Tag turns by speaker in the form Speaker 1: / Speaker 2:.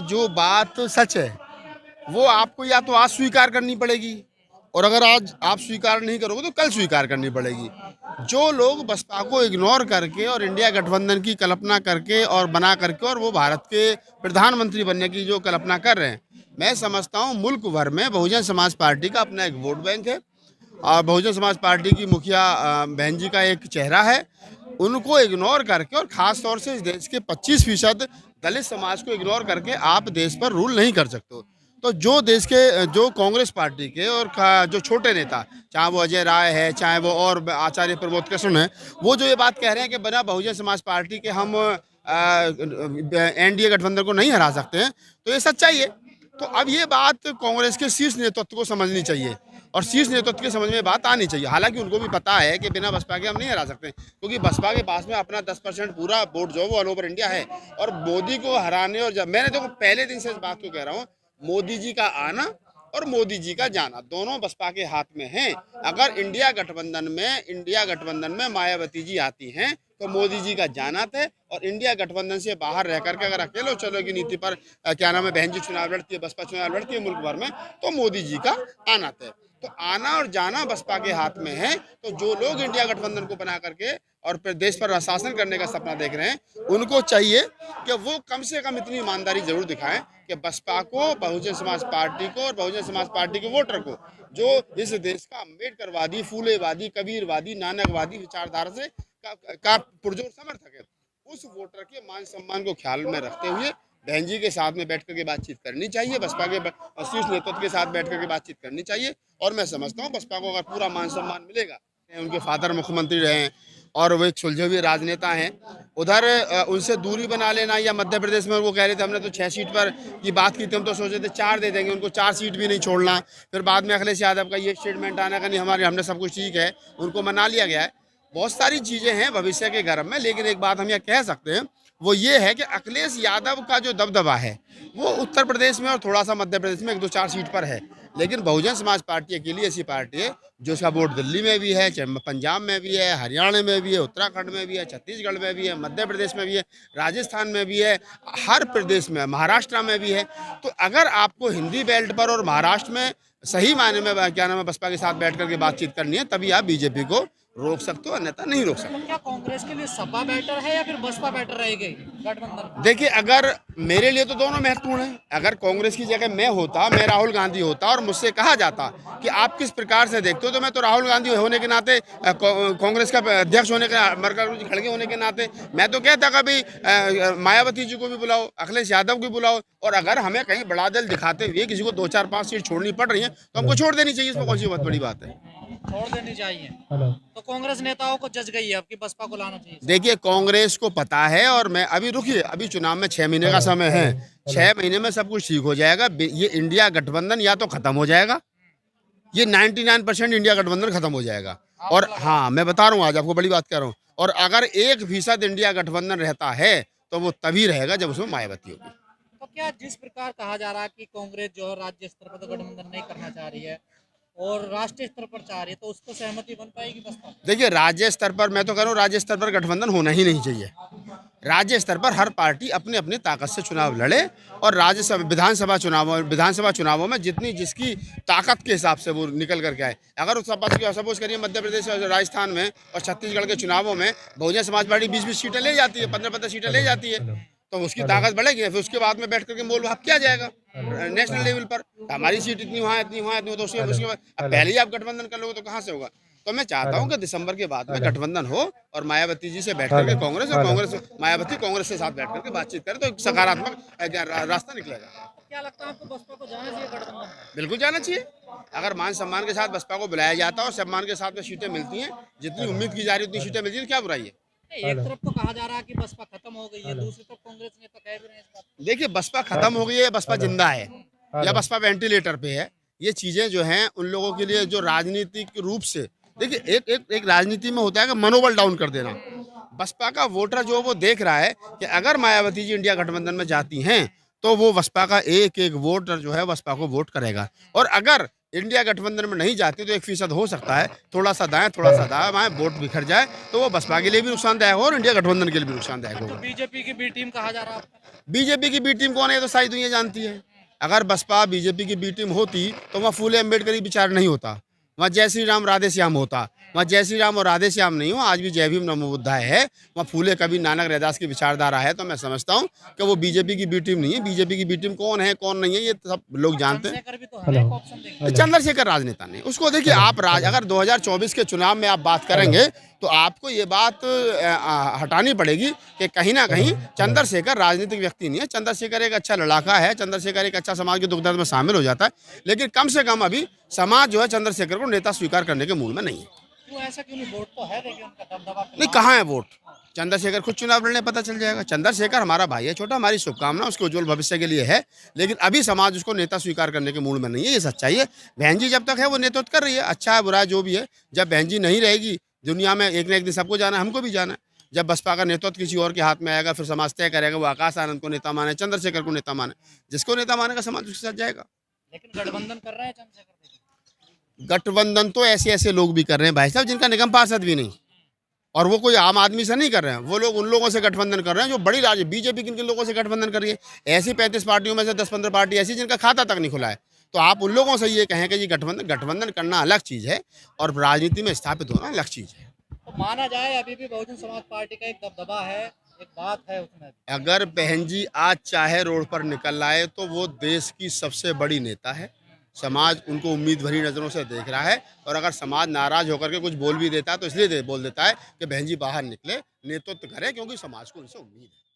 Speaker 1: जो बात सच है वो आपको या तो आज स्वीकार करनी पड़ेगी, और अगर आज आप स्वीकार नहीं करोगे तो कल स्वीकार करनी पड़ेगी। जो लोग बसपा को इग्नोर करके और इंडिया गठबंधन की कल्पना करके और बना करके और वो भारत के प्रधानमंत्री बनने की जो कल्पना कर रहे हैं, मैं समझता हूँ मुल्क भर में बहुजन समाज पार्टी का अपना एक वोट बैंक है, और बहुजन समाज पार्टी की मुखिया बहन जी का एक चेहरा है। उनको इग्नोर करके और ख़ास तौर से इस देश के 25% दलित समाज को इग्नोर करके आप देश पर रूल नहीं कर सकते हो। तो जो देश के जो कांग्रेस पार्टी के और जो छोटे नेता, चाहे वो अजय राय है, चाहे वो और आचार्य प्रमोद कृष्ण है, वो जो ये बात कह रहे हैं कि बिना बहुजन समाज पार्टी के हम एनडीए गठबंधन को नहीं हरा सकते हैं, तो ये सच्चाई है। तो अब ये बात कांग्रेस के शीर्ष नेतृत्व को समझनी चाहिए और शीर्ष नेतृत्व के समझ में बात आनी चाहिए। हालांकि उनको भी पता है कि बिना बसपा के हम नहीं हरा सकते, क्योंकि बसपा के पास में अपना 10% पूरा वोट जो वो ऑल ओवर इंडिया है, और मोदी को हराने और जब मैंने देखो पहले दिन से इस बात को कह रहा हूँ, मोदी जी का आना और मोदी जी का जाना दोनों बसपा के हाथ में हैं। अगर इंडिया गठबंधन में मायावती जी आती हैं तो मोदी जी का जाना थे, और इंडिया गठबंधन से बाहर रह करके अगर अकेले चलो की नीति पर क्या नाम है बहन जी चुनाव लड़ती है, बसपा चुनाव लड़ती है मुल्क भर में, तो मोदी जी का आना थे। तो आना और जाना बसपा के हाथ में है। तो जो लोग इंडिया गठबंधन को बना करके और फिर देश पर शासन करने का सपना देख रहे हैं, उनको चाहिए कि वो कम से कम इतनी ईमानदारी जरूर दिखाएं कि बसपा को, बहुजन समाज पार्टी को और बहुजन समाज पार्टी के वोटर को, जो इस देश का अम्बेडकरवादी, फूलेवादी, कबीरवादी, नानकवादी विचारधारा से का पुरजोर समर्थक है, उस वोटर के मान सम्मान को ख्याल में रखते हुए बहन जी के साथ में बैठ करके बातचीत करनी चाहिए, बसपा के शीर्ष नेतृत्व के साथ बैठ करके बातचीत करनी चाहिए। और मैं समझता हूँ बसपा को अगर पूरा मान सम्मान मिलेगा, उनके फादर मुख्यमंत्री रहे हैं और वो एक सुलझे हुए राजनेता हैं, उधर उनसे दूरी बना लेना, या मध्य प्रदेश में वो कह रहे थे हमने तो 6 सीट पर की बात की थी, हम तो सोचे थे 4 दे देंगे, उनको 4 सीट भी नहीं छोड़ना। फिर बाद में अखिलेश यादव का ये स्टेटमेंट आना का नहीं हमने सब कुछ ठीक है, उनको मना लिया गया है। बहुत सारी चीज़ें हैं भविष्य के गर्भ में, लेकिन एक बात हम यह कह सकते हैं वो ये है कि अखिलेश यादव का जो दबदबा है वो उत्तर प्रदेश में और थोड़ा सा मध्य प्रदेश में 1-2-4 सीट पर है, लेकिन बहुजन समाज पार्टी अकेली ऐसी पार्टी है जो उसका वोट दिल्ली में भी है, पंजाब में भी है, हरियाणा में भी है, उत्तराखंड में भी है, छत्तीसगढ़ में भी है, मध्य प्रदेश में भी है, राजस्थान में भी है, हर प्रदेश में, महाराष्ट्र में भी है। तो अगर आपको हिंदी बेल्ट पर और महाराष्ट्र में सही मायने में क्या नाम है बसपा के साथ बैठ करके बातचीत करनी है, तभी आप बीजेपी को रोक सकते हो, अन्यथा नहीं रोक सकते।
Speaker 2: तो क्या कांग्रेस के लिए सपा बेटर है या फिर बसपा बेटर रहेगी गठबंधन?
Speaker 1: देखिए, अगर मेरे लिए तो दोनों महत्वपूर्ण हैं। अगर कांग्रेस की जगह मैं राहुल गांधी होता और मुझसे कहा जाता कि आप किस प्रकार से देखते हो, तो मैं तो राहुल गांधी होने के नाते, कांग्रेस का अध्यक्ष होने के, मल्लिकार्जुन खड़गे होने के नाते मैं तो कहता कभी मायावती जी को भी बुलाओ, अखिलेश यादव को बुलाओ, और अगर हमें कहीं बड़ा दिल दिखाते हुए किसी को 2-4-5 सीट छोड़नी पड़ रही है तो हमको छोड़ देनी चाहिए। इसमें कौन सी बहुत बड़ी बात है?
Speaker 2: छोड़ देनी चाहिए। तो कांग्रेस नेताओं को जज गई है अब कि बसपा को लाना चाहिए।
Speaker 1: देखिए, कांग्रेस को पता है, और मैं अभी रुकिए, अभी चुनाव में 6 महीने का समय है, 6 महीने में सब कुछ ठीक हो जाएगा। ये इंडिया गठबंधन या तो खत्म हो जाएगा, ये 99% इंडिया गठबंधन खत्म हो जाएगा। और हाँ, मैं बता रहा हूँ, आज आपको बड़ी बात कह रहा हूँ, और अगर 1% इंडिया गठबंधन रहता है तो वो तभी रहेगा जब उसमें मायावती होगी।
Speaker 2: तो क्या जिस प्रकार कहा जा रहा है कि कांग्रेस जो है राज्य स्तर पर तो गठबंधन नहीं करना चाह रही है और राष्ट्रीय स्तर पर चाह रही है, तो उसको सहमति बन पाएगी बसपा?
Speaker 1: देखिए, राज्य स्तर पर मैं तो कह रहा हूँ राज्य स्तर पर गठबंधन होना ही नहीं चाहिए। राज्य स्तर पर हर पार्टी अपने अपने ताकत से चुनाव लड़े, और विधानसभा चुनावों में जितनी जिसकी ताकत के हिसाब से वो निकल करके आए। अगर सपोज करिए मध्य प्रदेश और राजस्थान में और छत्तीसगढ़ के चुनावों में बहुजन समाज पार्टी 20-20 सीटें ले जाती है, 15-15 सीटें ले जाती है, तो उसकी ताकत बढ़ेगी। फिर उसके बाद में बैठ करके मोल भाव किया जाएगा नेशनल लेवल पर, हमारी सीट इतनी वहाँ इतनी वहाँ इतनी, तो उसके बाद पहले ही आप गठबंधन कर लोगे तो कहाँ से होगा? तो मैं चाहता हूं कि दिसंबर के बाद में गठबंधन हो और मायावती जी से बैठ करके कांग्रेस मायावती कांग्रेस के साथ बैठ करके बातचीत करें, तो एक सकारात्मक रास्ता निकलेगा।
Speaker 2: क्या लगता है आपको बसपा को जाना चाहिए गठबंधन?
Speaker 1: बिल्कुल जाना चाहिए। अगर मान सम्मान के साथ बसपा को बुलाया जाता है और सम्मान के साथ में सीटें मिलती हैं, जितनी उम्मीद की जा रही है उतनी सीटें मिलती है, तो क्या बुराई है?
Speaker 2: एक तरफ तो कहा जा रहा है कि बसपा खत्म हो गई है, दूसरी तरफ कांग्रेस नेता कह भी रहे हैं इस बात को।
Speaker 1: देखिए, बसपा खत्म हो गई है, बसपा जिंदा है, या बसपा वेंटिलेटर पे है, ये चीजें जो हैं उन लोगों के लिए जो राजनीतिक रूप से, देखिए एक राजनीति में होता है कि मनोबल डाउन कर देना। बसपा का वोटर जो वो देख रहा है कि अगर मायावती जी इंडिया गठबंधन में जाती हैं तो वो बसपा का एक एक वोटर जो है बसपा को वोट करेगा, और अगर इंडिया गठबंधन में नहीं जाती तो 1% हो सकता है, थोड़ा सा दाएं थोड़ा सा बाएं वोट बिखर जाए तो वो बसपा के लिए भी नुकसानदायक होगा और इंडिया गठबंधन के लिए भी नुकसानदायक
Speaker 2: तो
Speaker 1: होगा।
Speaker 2: बीजेपी की बी टीम कहा जा रहा है आपका?
Speaker 1: बीजेपी की बी टीम कौन है ये तो सारी दुनिया जानती है। अगर बसपा बीजेपी की बी टीम होती तो वहाँ फूले अम्बेडकरी विचार नहीं होता, वहाँ जय श्री राम राधे श्याम होता। वहाँ जय श्री राम और राधे श्याम नहीं हो, आज भी जय भीम नमो बुद्धाय है। वहाँ फूले कभी नानक रैदास की विचारधारा है। तो मैं समझता हूँ कि वो बीजेपी की बी टीम नहीं है। बीजेपी की बी टीम कौन है कौन नहीं है ये सब लोग जानते हैं।
Speaker 2: चंद्रशेखर भी तो है, एक ऑप्शन देखिए।
Speaker 1: तो चंद्रशेखर राजनेता नहीं, उसको देखिए आप अगर 2024 के चुनाव में आप बात करेंगे तो आपको ये बात हटानी पड़ेगी कि कहीं ना कहीं चंद्रशेखर राजनीतिक व्यक्ति नहीं है। चंद्रशेखर एक अच्छा लड़ाका है, चंद्रशेखर एक अच्छा समाज के दुख दर्द में शामिल हो जाता है, लेकिन कम से कम अभी समाज जो है चंद्रशेखर को नेता स्वीकार करने के मूड में नहीं है।
Speaker 2: क्यों ऐसा क्यों नहीं? वोट तो है देखिए उनका दबदबा।
Speaker 1: नहीं, कहाँ है वोट? चंद्रशेखर खुद चुनाव लड़ने पता चल जाएगा। चंद्रशेखर हमारा भाई है छोटा, हमारी शुभकामना उसके उज्जवल भविष्य के लिए है, लेकिन अभी समाज उसको नेता स्वीकार करने के मूड में नहीं है। ये सच्चाई है। बहन जी जब तक है वो नेतृत्व कर रही है, अच्छा है बुरा है जो भी है। जब बहन जी नहीं रहेगी दुनिया में, एक न एक दिन सबको जाना है, हमको भी जाना है। जब बसपा का नेतृत्व किसी और के हाथ में आएगा फिर समाज तय करेगा वो आकाश आनंद को नेता माने, चंद्रशेखर को नेता माने। जिसको नेता मानेगा समाज उसके साथ जाएगा।
Speaker 2: लेकिन गठबंधन कर रहे हैं चंद्रशेखर।
Speaker 1: गठबंधन तो ऐसे ऐसे लोग भी कर रहे हैं भाई साहब जिनका निगम पार्षद भी नहीं, और वो कोई आम आदमी से नहीं कर रहे हैं। वो लोग उन लोगों से गठबंधन कर रहे हैं जो बड़ी राज्य बीजेपी किन किन लोगों से गठबंधन कर रही है। ऐसी 35 पार्टियों में से 10-15 पार्टी ऐसी जिनका खाता तक नहीं खुला है। तो आप उन लोगों से ये कहें कि जी गठबंधन करना अलग चीज़ है और राजनीति में स्थापित होना अलग चीज़ है।
Speaker 2: तो माना जाए अभी भी बहुजन समाज पार्टी का एक दबदबा है, एक बात है उसमें।
Speaker 1: अगर बहन जी आज चाहे रोड पर निकल आए तो वो देश की सबसे बड़ी नेता है। समाज उनको उम्मीद भरी नज़रों से देख रहा है, और अगर समाज नाराज होकर के कुछ बोल भी देता है तो इसलिए बोल देता है कि बहन जी बाहर निकले, नेतृत्व करें, क्योंकि समाज को उनसे उम्मीद है।